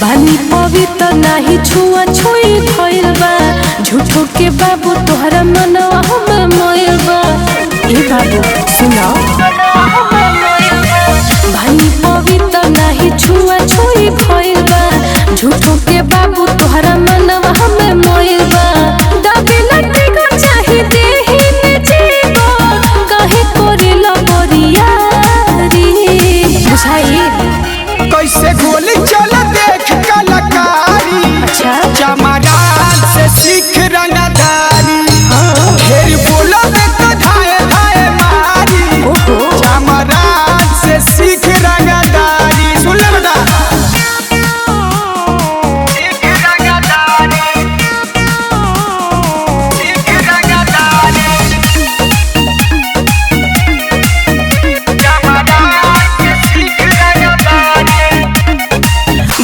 बानी पवित्र नाही छुआ छुई भइल बा झूठो के बाबू तोहरा मनवा हम मोइल बा ए बाबू सुनो बानी पवित्र नाही छुआ छुई भइल बा झूठो के बाबू तोहरा मनवा हम मोइल बा दाबी लटे को चाहि देहि में जीवो काहे कोरेला बोरिया रे बुझाई कैसे गोली चला देख कलाकारी। अच्छा चमरान से सीख रंगदारी ढेर बोला में तो धाए धाए मारी। चमरान से सीख रंगदारी सुन ले बेटा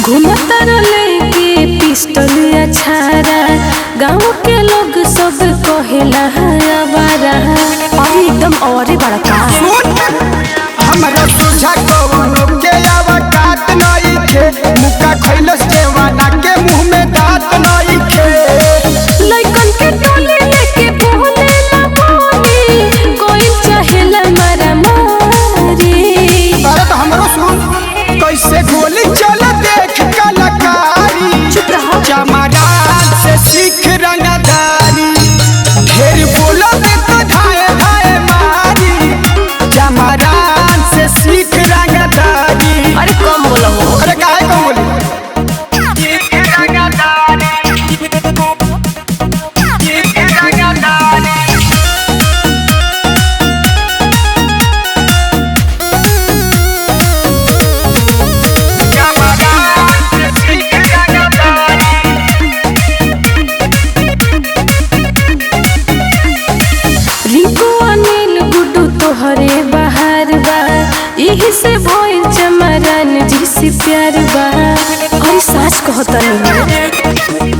घूमतर लेके पिस्टल अछारा गाँव के लोग सब कहेला आवारा और एकदम और बड़ा का हमरा सुझा कवनो के आवकात नहीं थे मुका खैलस देवाना के मुंह में दांत नहीं थे। लइकन के टोले लेके बोले ना बोली कोई चाहेला मारा मारी। अरे तो हमरो सुन कैसे गोली चला देख कलाकारी। चुप रहो चमरान से सीख रंगदारी ढेर बोला में तो धाए धाए मारी। चमरान से सीख रंगदारी। अरे कम बोलो अरे काहे कम बोली रिंकू अनिल गुड्डू तोहरे बाहर बा यही से भइल चमरान जी से प्यार बा और सास कहतनी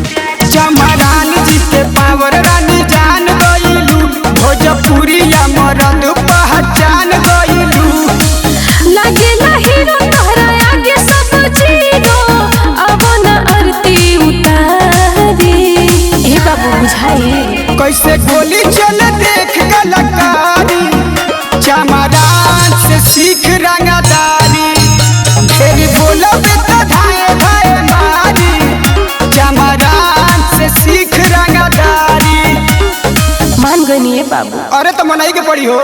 चमरान जी के पावर रानी जान गइलू भोजपुरिया मरद पहचान गइलू। लागेला हीरो तोहरा आगे सब जीरो अब ना आरती उतारी। ए बाबू बुझाई कैसे गोली चल देख कलाकारी। चमरान से सीख रंगदारी ढेर बोला में तो धाए धाए मारी। चमरान से सीख रंगदारी। मान गनी बाबू अरे तो मनाई के पड़ी हो।